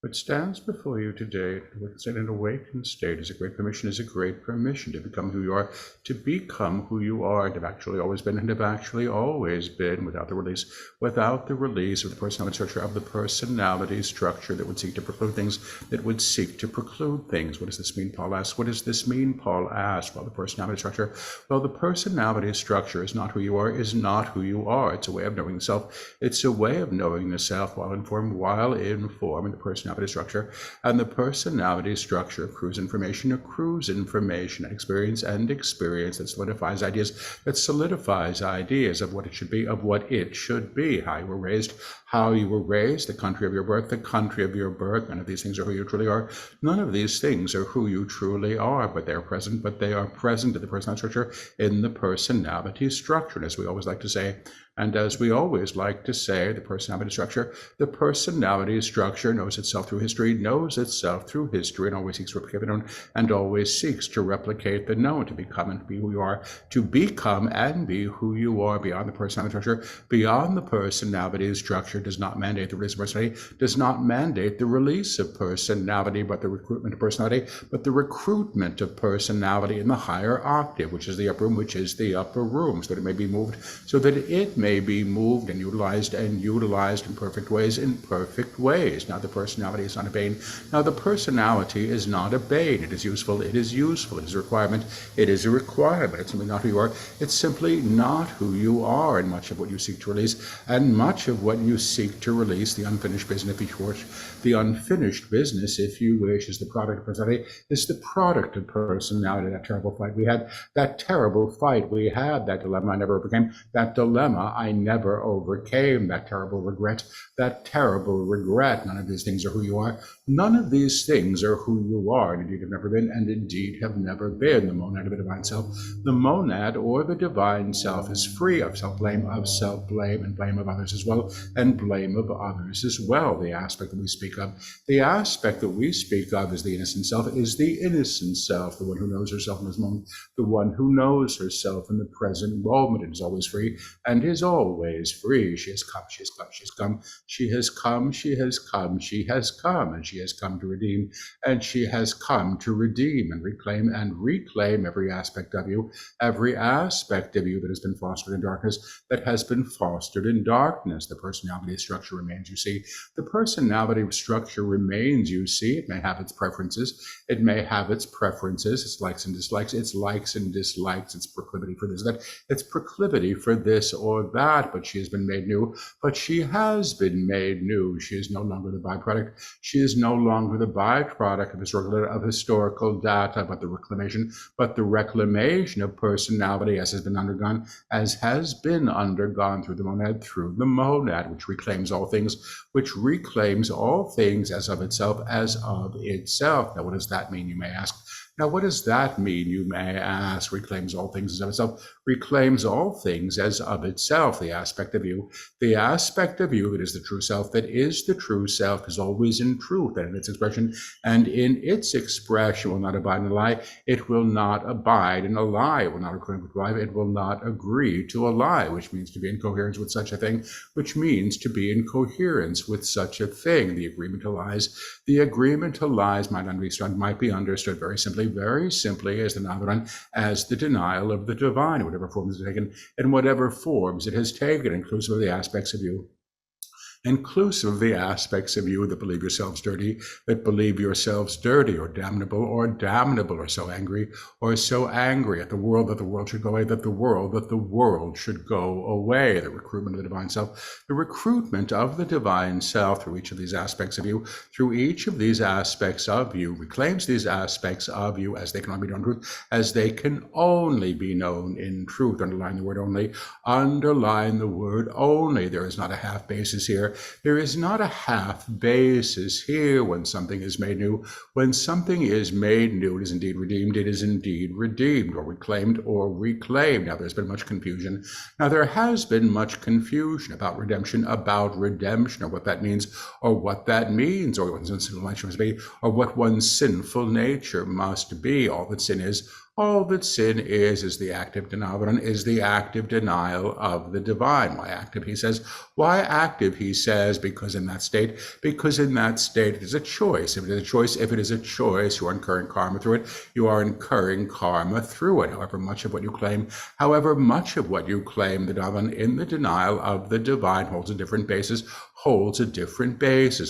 What stands before you today, in an awakened state, is a great permission to become who you are, to become who you are, and have actually always been, and have actually always been, without the release of the personality structure that would seek to preclude things, What does this mean, Paul asks? What does this mean, Paul asks? Well, the personality structure. Well, the personality structure is not who you are, It's a way of knowing the self. It's a way of knowing the self while informing the personality structure. And the personality structure accrues information, experience that solidifies ideas of what it should be, how you were raised, the country of your birth. None of these things are who you truly are. None of these things are who you truly are, but they are present in the personality structure, in the personality structure. And as we always like to say, the personality structure knows itself through history, and always seeks to replicate the known, and always seeks to replicate the known, to become and be who you are, beyond the personality structure. Beyond the personality structure does not mandate the release of personality, but the recruitment of personality in the higher octave, which is the upper room, so that it may be moved and utilized in perfect ways. Now, the personality is not a bane. It is useful. It is a requirement. It's simply not who you are. It's simply not who you are. And much of what you seek to release, the unfinished business, if you wish, is the product of personality. That terrible fight we had, that dilemma I never overcame. That terrible regret. None of these things are who you are. And indeed have never been. The monad of the divine self. The monad or the divine self is free of self-blame, and blame of others as well, The aspect that we speak of is the innocent self, the one who knows herself in this moment, the one who knows herself in the present moment, and is always free, She has come, and she has come to redeem, and reclaim every aspect of you that has been fostered in darkness, The personality structure remains, The personality structure remains, It may have its preferences, its likes and dislikes, its proclivity for this, its proclivity for this or that, but she has been made new. She is no longer the byproduct. She is no longer the byproduct of historical data, but the reclamation of personality as has been undergone through the monad, which reclaims all things as of itself. Now, what does that mean, you may ask? Reclaims all things as of itself. Reclaims all things as of itself. The aspect of you that is the true self, is always in truth, and in its expression, will not abide in a lie. It will not abide in a lie. It will not agree with a lie. It will not agree to a lie, which means to be in coherence with such a thing. The agreement to lies might be understood very simply as the denial of the divine, in whatever forms it has taken, inclusive of the aspects of you that believe yourselves dirty, or damnable, or so angry at the world that the world should go away, the recruitment of the divine self, through each of these aspects of you, reclaims these aspects of you as they can only be known in truth, underline the word only, there is not a half basis here. When something is made new. It is indeed redeemed, or reclaimed. Now, there's been much confusion. There has been much confusion about redemption, or what that means, or what one's sinful nature must be, All that sin is All that sin is the active denial, is the active denial of the divine. Why active, he says. Why active, he says, because in that state it is a choice. If it is a choice, you are incurring karma through it. You are incurring karma through it. However much of what you claim, the Davan in the denial of the divine holds a different basis,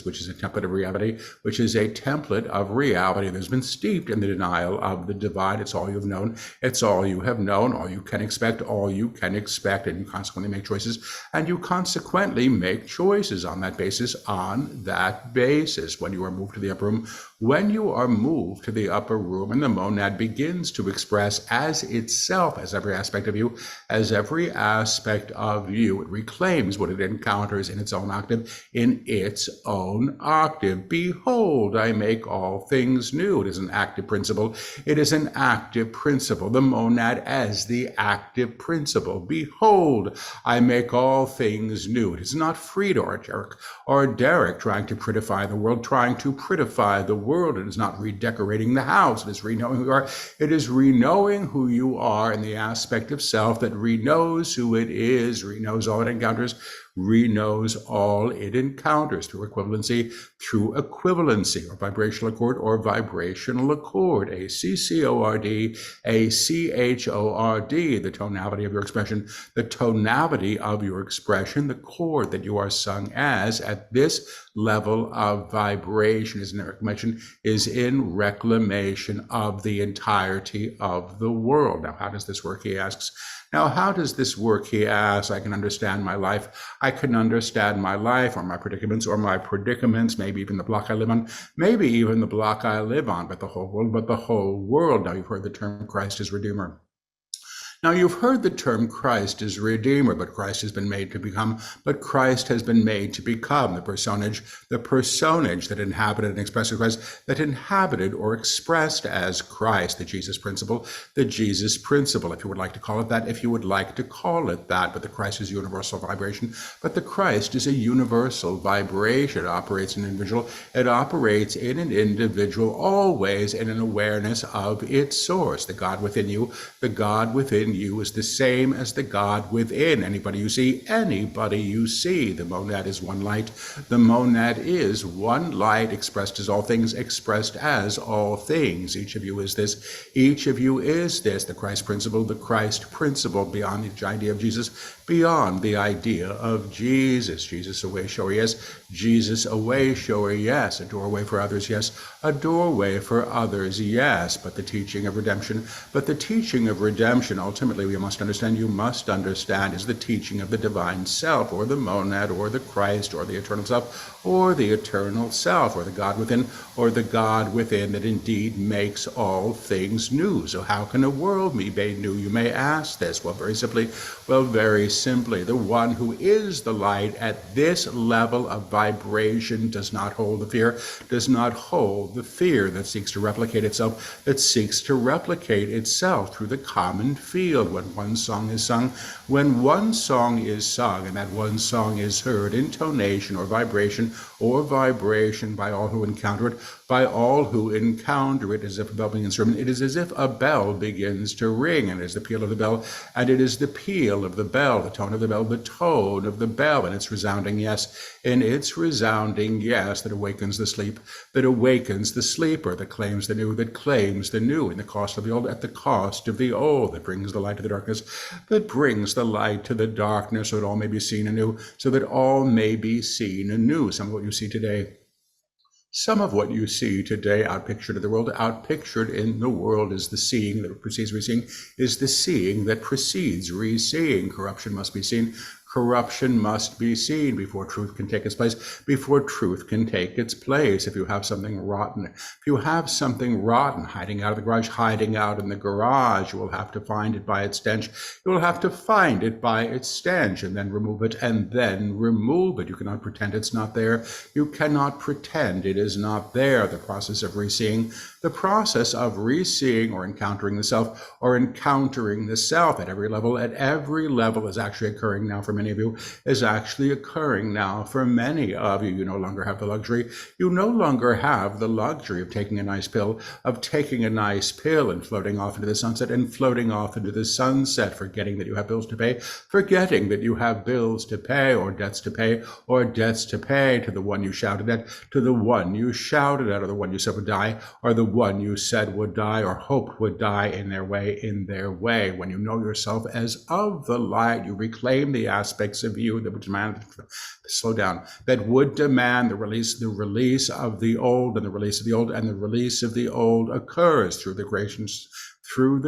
which is a template of reality, that's been steeped in the denial of the divine. It's all you've known. It's all you have known, all you can expect, and you consequently make choices, on that basis, when you are moved to the upper room, and the monad begins to express as itself, as every aspect of you, it reclaims what it encounters in its own octave. Behold, I make all things new. It is an active principle. The monad as the active principle. Behold, I make all things new. It is not Frida or Derek trying to prettify the world. It is not redecorating the house. It is reknowing who you are. It is reknowing who you are in the aspect of self that reknows who it is, reknows all it encounters, through equivalency, or vibrational accord, ACCORD, the tonality of your expression, the chord that you are sung as at this level of vibration is in reclamation of the entirety of the world. Now, how does this work, he asks? I can understand my life. Or my predicaments, maybe even the block I live on, but the whole world. Now, you've heard the term Christ is Redeemer. but Christ has been made to become, the personage that inhabited and expressed as Christ, that inhabited or expressed as Christ, the Jesus principle, if you would like to call it that, but the Christ is universal vibration, it operates in an individual, always in an awareness of its source. The God within you is the same as the God within anybody you see. The monad is one light. Expressed as all things, Each of you is this. The Christ principle, beyond the idea of Jesus, Jesus away, shower, yes. A doorway for others, yes. But the teaching of redemption, ultimately you must understand, is the teaching of the divine self, or the monad, or the Christ, or the eternal self, or the God within, that indeed makes all things new. So how can a world be made new? You may ask this. Very simply, the one who is the light at this level of vibration does not hold the fear that seeks to replicate itself, through the common field. When one song is sung, and that one song is heard, intonation or vibration by all who encounter it, as if a bell begins to ring. It is as if a bell begins to ring, and it is the peal of the bell, the tone of the bell, and its resounding yes, that awakens the sleeper, that claims the new, in the cost of the old, at the cost of the old, that brings the light to the darkness, so that all may be seen anew, Some of what you see today, outpictured in the world, is the seeing that precedes re-seeing, re-seeing. Corruption must be seen before truth can take its place, If you have something rotten, hiding out of the garage, you will have to find it by its stench. And then remove it, You cannot pretend it's not there. You cannot pretend it is not there. The process of re-seeing The process of re-seeing or encountering the self or encountering the self at every level is actually occurring now for many of you, is actually occurring now for many of you. You no longer have the luxury. You no longer have the luxury of taking a nice pill, and floating off into the sunset and floating off into the sunset, forgetting that you have bills to pay, forgetting that you have bills to pay or debts to pay to the one you shouted at, or the one you said would die, or the one you said would die or hoped would die in their way. When you know yourself as of the light, you reclaim the aspects of you that would demand that would demand the release of the old, and the release of the old, and the release of the old occurs through the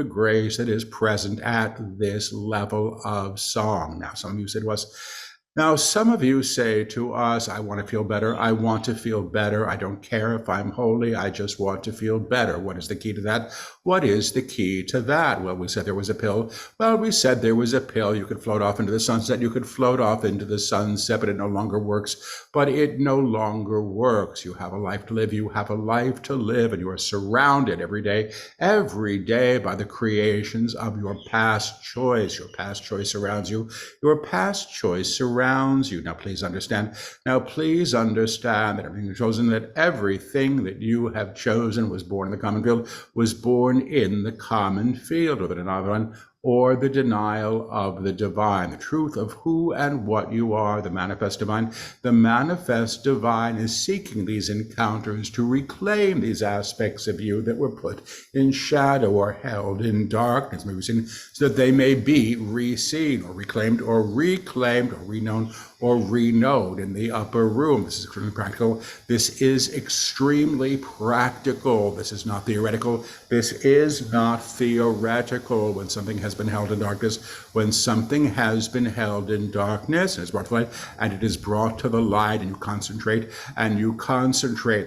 grace that is present at this level of song. Now, some of you say to us, I want to feel better. I want to feel better. I don't care if I'm holy. I just want to feel better. What is the key to that? What is the key to that? Well, we said there was a pill. You could float off into the sunset. But it no longer works. You have a life to live. And you are surrounded every day by the creations of your past choice. Your past choice surrounds you. Now, please understand that everything you've chosen, that everything that you have chosen was born in the common field, or the denial of the divine, the truth of who and what you are, the manifest divine. The manifest divine is seeking these encounters to reclaim these aspects of you that were put in shadow or held in darkness, so that they may be re-seen or reclaimed or reknown or reknowed in the upper room. This is extremely practical. This is extremely practical. This is not theoretical. When something has been held in darkness, and it's brought to light, and it is brought to the light, and you concentrate,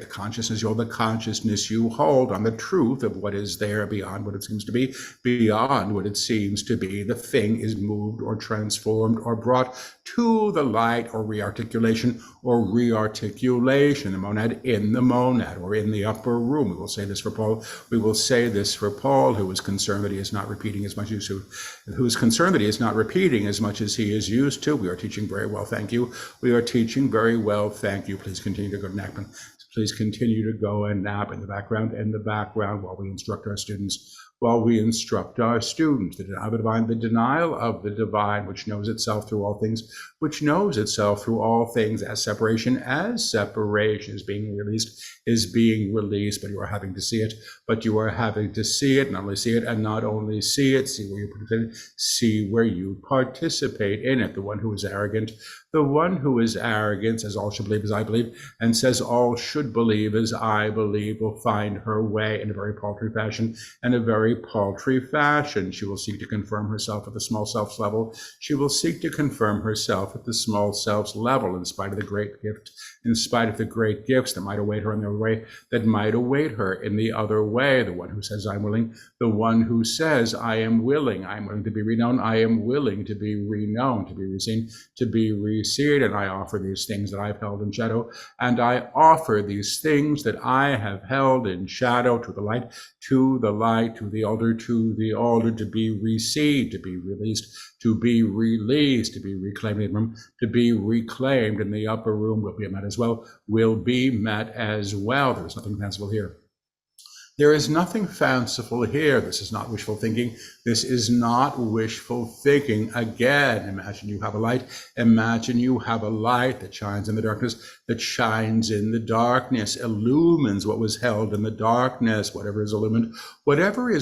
the consciousness you hold on the truth of what is there beyond what it seems to be, the thing is moved or transformed or brought to the light, or rearticulation, the monad in the monad, or in the upper room. We will say this for Paul. Who is concerned that he is not repeating as much as he is used to. We are teaching very well, thank you. Please continue to go to nap. Please continue to go and nap in the background while we instruct our students. The denial of the divine, which knows itself through all things, as separation is being released, but you are having to see it. Not only see it, see where you participate in it. The one who is arrogant says all should believe as I believe, and says all should believe as I believe, will find her way in a very paltry fashion. She will seek to confirm herself at the small self's level. In spite of the great gifts that might await her in the other way, the one who says I'm willing, the one who says I am willing to be renowned, I am willing to be renowned, to be reseen, to be reseen, and I offer these things that I've held in shadow, and I offer these things that I have held in shadow to the light, to the altar, to be received, to be released, to be released, to be reclaimed, in the upper room will be met as well. There is nothing fanciful here. This is not wishful thinking. Again, imagine you have a light. That shines in the darkness, illumines what was held in the darkness. Whatever is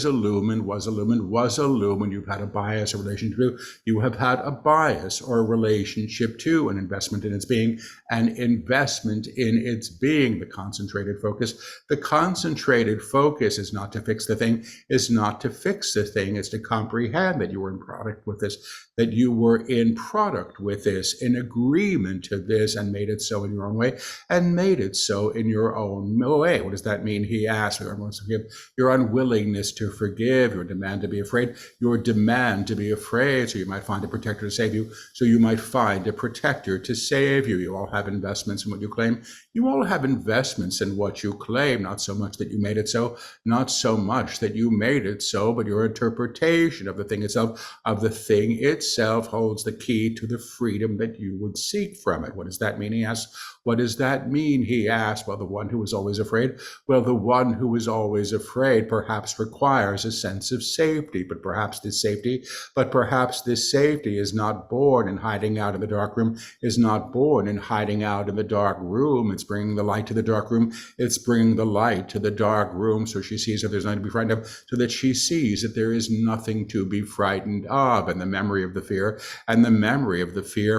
illumined was illumined. You've had a bias or relationship to. You have had a bias or a relationship to, an investment in its being. The concentrated focus is not to fix the thing, it's to comprehend that you were in product with this, in agreement to this, and made it so in your own way, What does that mean? He asked. Your unwillingness to forgive, your demand to be afraid, so you might find a protector to save you, You all have investments in what you claim. Not so much that you made it so, so, not so much that you made it so, but your interpretation of the thing itself holds the key to the freedom that you would seek from it. What does that mean? He asked. What does that mean? He asked. Well, the one who is always afraid. Well, the one who is always afraid perhaps requires a sense of safety, but perhaps this safety is not born in hiding out in the dark room, is not born in hiding out in the dark room. It's bringing the light to the dark room. It's bringing the light to the dark room, so she sees that there's nothing to be frightened of, so that she sees that there is nothing to be frightened of. And the memory of the fear,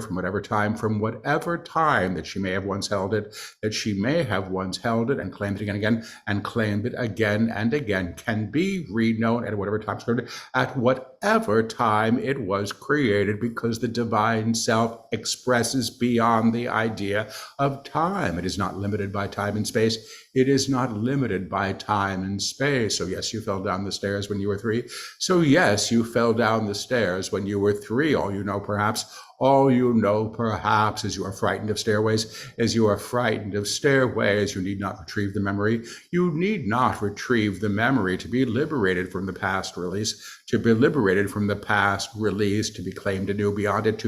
from whatever time that she may have once held it, and claimed it again and again, and claimed it again and again, can be reknown at whatever time it was created, because the divine self expresses beyond the idea of time. It is not limited by time and space. It is not limited by time and space. So yes, you fell down the stairs when you were 3. So yes, you fell down the stairs when you were 3. All you know perhaps is you are frightened of stairways. You need not retrieve the memory. You need not retrieve the memory to be liberated from the past release, to be claimed anew beyond it,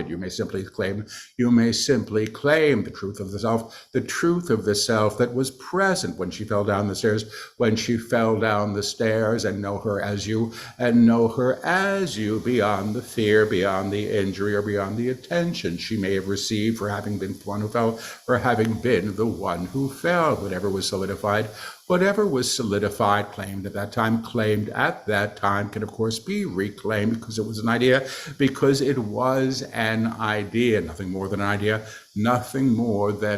You may simply claim the truth of the self that was present when she fell down the stairs, and know her as you, beyond the fear, beyond the injury, or beyond the attention she may have received for having been the one who fell, Whatever was solidified, claimed at that time, can of course be reclaimed, because it was an idea, nothing more than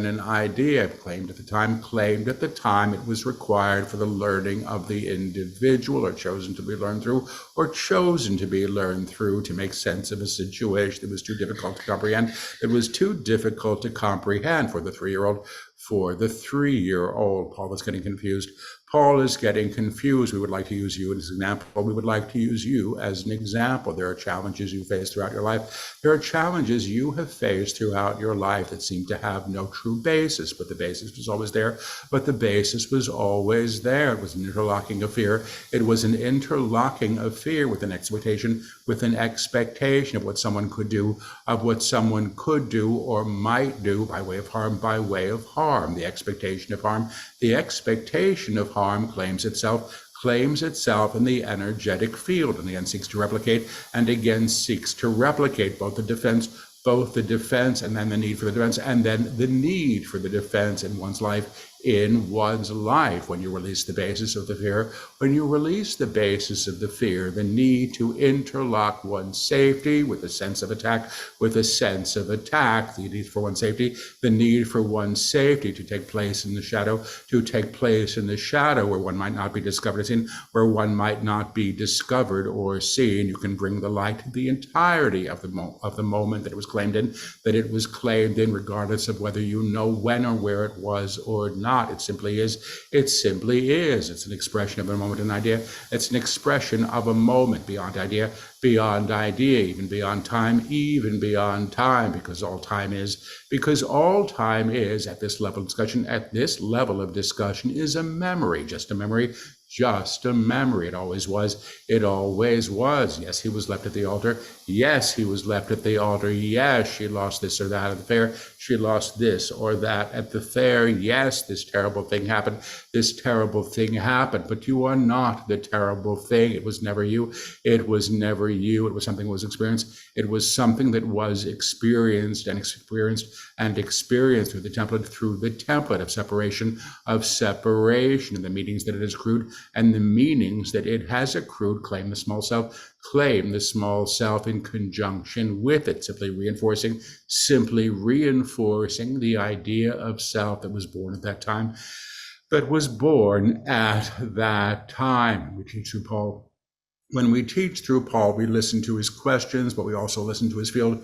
an idea, claimed at the time it was required for the learning of the individual, or chosen to be learned through, to make sense of a situation that was too difficult to comprehend. It was too difficult to comprehend for the 3-year-old. Paul is getting confused. We would like to use you as an example. There are challenges you face throughout your life. There are challenges you have faced throughout your life that seem to have no true basis, but the basis was always there. It was an interlocking of fear. With an expectation of what someone could do, or might do, by way of harm. The expectation of harm claims itself in the energetic field, and again seeks to replicate both the defense, and then the need for the defense, and then the need for the defense in one's life. When you release the basis of the fear, the need to interlock one's safety with a sense of attack, the need for one's safety, to take place in the shadow, where one might not be discovered or seen, You can bring the light to the entirety of the moment that it was claimed in, regardless of whether you know when or where it was or not. It simply is. It's an expression of a moment, an idea. It's an expression of a moment beyond idea, even beyond time, because all time is, at this level of discussion, is a memory, just a memory. It always was. Yes, he was left at the altar. Yes, she lost this or that at the fair. She lost this or that at the fair. Yes, this terrible thing happened. But you are not the terrible thing. It was never you. It was something that was experienced. It was something that was experienced through the template of separation, and the meanings that it has accrued, claim the small self in conjunction with it, simply reinforcing the idea of self that was born at that time. When we teach through Paul, we listen to his questions, but we also listen to his field,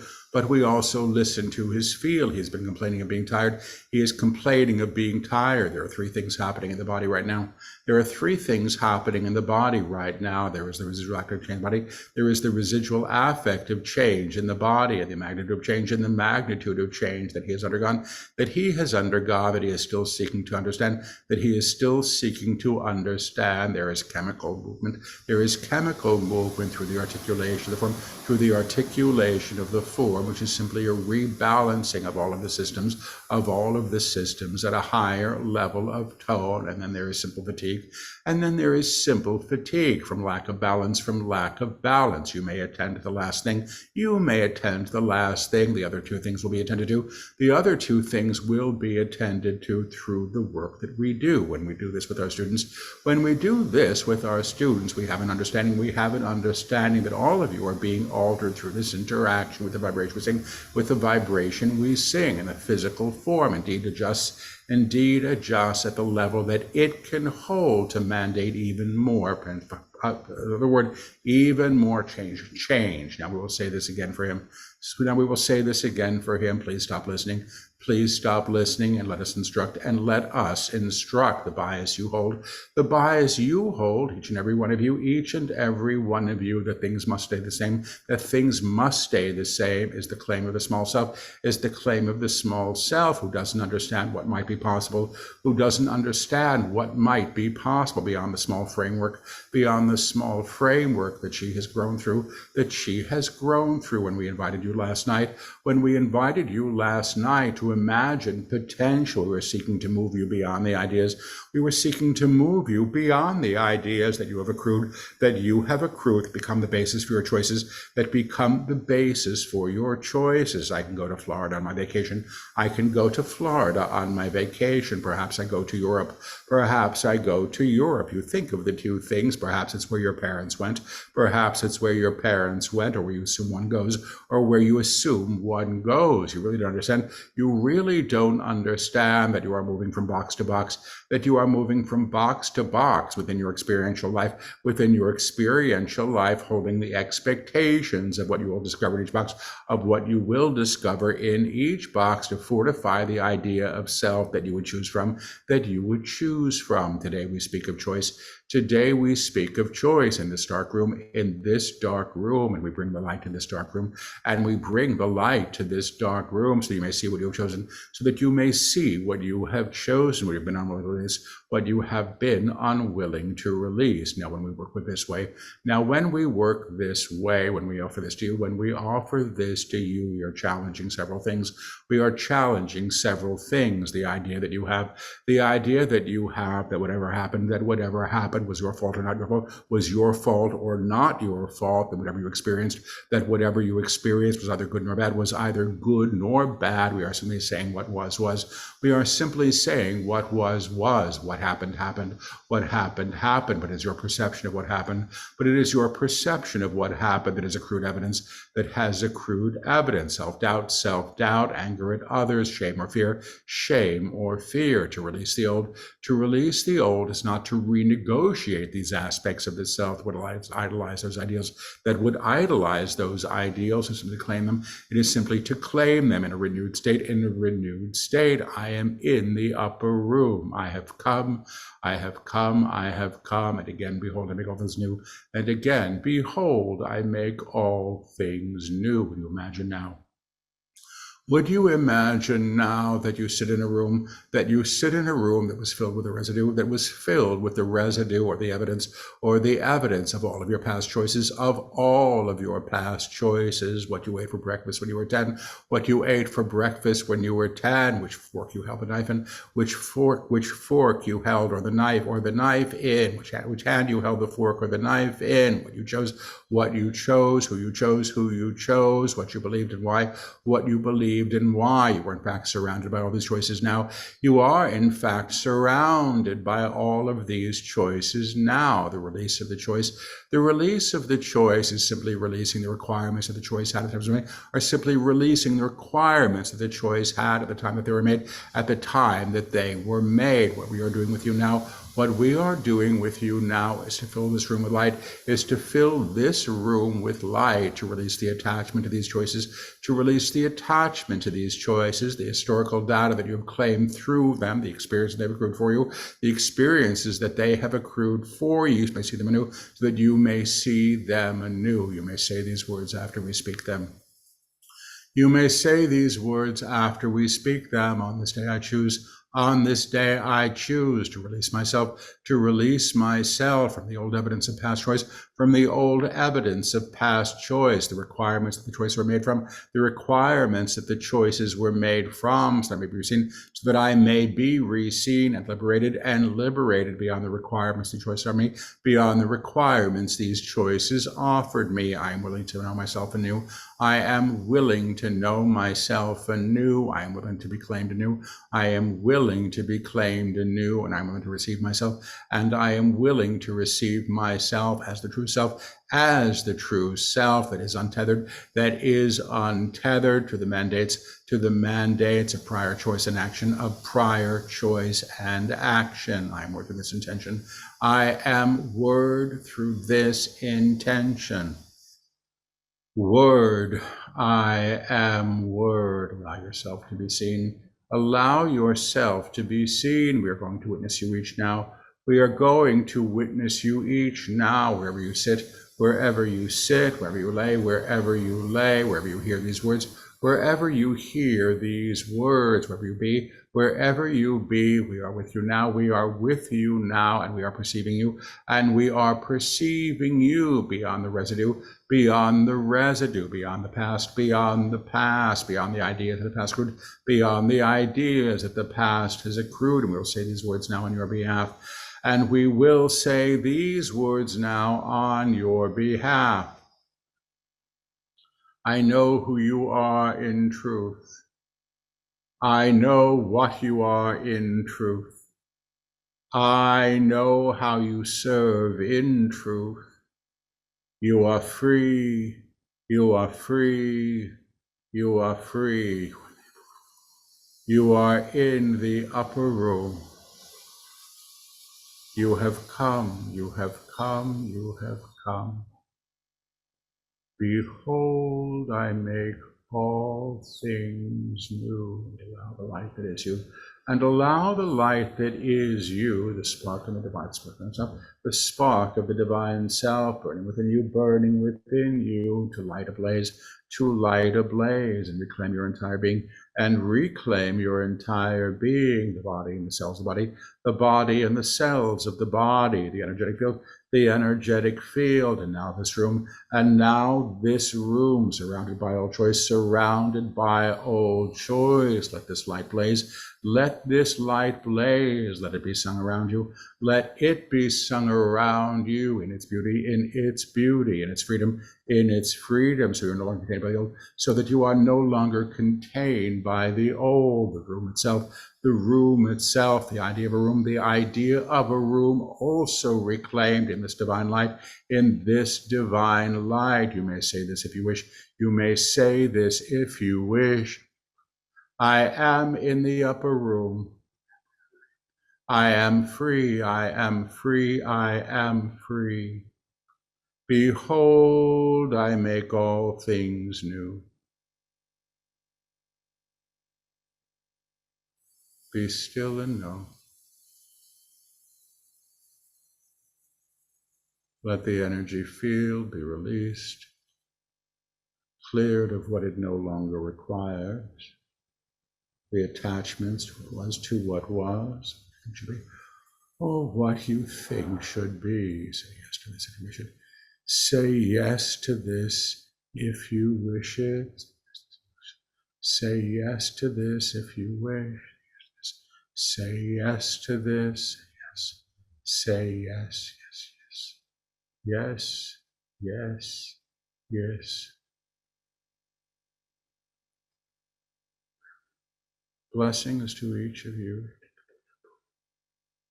He's been complaining of being tired. He is complaining of being tired. There are 3 things happening in the body right now. There are three things happening in the body right now. There is the residual active change in the body. There is the residual affective change in the body, and the magnitude of change and the magnitude of change that he has undergone, that he is still seeking to understand, that he is still seeking to understand. There is chemical movement. There is chemical movement through the articulation of the form, through the articulation of the form, which is simply a rebalancing of all of the systems at a higher level of tone. And then there is simple fatigue. And then there is simple fatigue from lack of balance, You may attend to the last thing. You may attend to the last thing. The other two things will be attended to. The other two things will be attended to through the work that we do. When we do this with our students, we have an understanding. We have an understanding that all of you are being altered through this interaction with the vibration we sing, with the vibration we sing, in a physical form. Indeed adjusts at the level that it can hold to mandate even more. The word even more change. Now we will say this again for him. Please stop listening. Please stop listening and let us instruct. The bias you hold. The bias you hold, each and every one of you, that things must stay the same. That things must stay the same is the claim of the small self, who doesn't understand what might be possible, beyond the small framework, that she has grown through, when we invited you last night to imagine potential. We were seeking to move you beyond the ideas. That you have accrued, that become the basis for your choices, I can go to Florida on my vacation. Perhaps I go to Europe. You think of the two things. Perhaps it's where your parents went, or where you assume one goes, You really don't understand. You really don't understand that you are moving from box to box, within your experiential life, holding the expectations of what you will discover in each box, to fortify the idea of self that you would choose from, Today we speak of choice. In this dark room, and we bring the light to this dark room, so you may see what you have chosen, so that you may see what you have chosen, what you've been unwilling to release, what you have been unwilling to release. Now, when we work this way, when we offer this to you, we are challenging several things. The idea that you have, that whatever happened was your fault or not your fault, that whatever you experienced was either good nor bad, We are simply saying what was. We are simply saying what was. What happened, What happened, but it's your perception of what happened. But it is your perception of what happened that is accrued evidence, self-doubt, anger at others, shame or fear. To release the old is not to renegotiate these aspects of the self that would idolize those ideals, and simply claim them. It is simply to claim them in a renewed state. I am in the upper room. I have come. And again, behold, I make all things new. And again, behold, I make all things new. Would you imagine now? Would you imagine now that you sit in a room that was filled with the residue, or the evidence of all of your past choices, what you ate for breakfast when you were 10, which fork you held the knife in, which fork you held, or the knife in, which hand you held the fork or the knife in, what you chose, who you chose, what you believed and why, You were in fact surrounded by all these choices. Now you are in fact surrounded by all of these choices now. The release of the choice is simply releasing the requirements that the choice had at the time it was made, or simply releasing the requirements that the choice had at the time that they were made, What we are doing with you now is to fill this room with light, to release the attachment to these choices, to release the attachment attachment to these choices, the historical data that you have claimed through them, the experience they've accrued for you, the experiences that they have accrued for you, you may see them anew, so that you may see them anew. You may say these words after we speak them. You may say these words after we speak them. On this day I choose. On this day I choose to release myself from the old evidence of past choice, from the old evidence of past choice, the requirements that the choices were made from, the requirements that the choices were made from, so that I may be reseen, so that I may be reseen and liberated beyond the requirements the choices are me, beyond the requirements these choices offered me. I am willing to know myself anew. I am willing to know myself anew. I am willing to be claimed anew. I am willing to be claimed anew, and I'm willing to receive myself, and I am willing to receive myself as the true self, that is untethered, to the mandates of prior choice and action, I am word through this intention. I am word through this intention. Word, I am word. Allow yourself to be seen. Allow yourself to be seen. We are going to witness you each now. We are going to witness you each now, wherever you sit, wherever you lay, wherever you hear these words, wherever you hear these words, wherever you be, we are with you now. We are with you now, and we are perceiving you, beyond the residue, beyond the past, beyond the ideas that the past accrued, beyond the ideas that the past has accrued. And we will say these words now on your behalf. And we will say these words now on your behalf. I know who you are in truth. I know what you are in truth. I know how you serve in truth. You are free. You are free. You are free. You are in the upper room. You have come. You have come. You have come. Behold, I make all things new. Allow the light that is you, and allow the light that is you, the spark of the divine spark of self, the spark of the divine self burning within you, to light ablaze, and reclaim your entire being, the body and the cells of the body and the cells of the body, the energetic field, and now this room, surrounded by all choice, Let this light blaze. Let this light blaze. Let it be sung around you. Let it be sung around you in its beauty, in its freedom, so you're no longer contained by the old, so that you are no longer contained by the old. The room itself, the idea of a room, also reclaimed in this divine light, You may say this if you wish. I am in the upper room. I am free. I am free. I am free. Behold, I make all things new. Be still and know. Let the energy field be released, cleared of what it no longer requires, the attachments to what was, or what you think should be. Say yes to this if you wish it. Say yes to this if you wish it. Say yes to this if you wish. Say yes to this. Yes. Say yes, yes, yes. Yes, yes, yes. Blessings to each of you.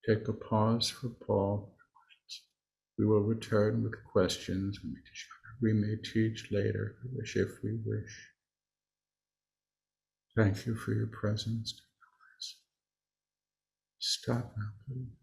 Take a pause for Paul. We will return with questions. We may teach later if we wish. Thank you for your presence. Stop now, please.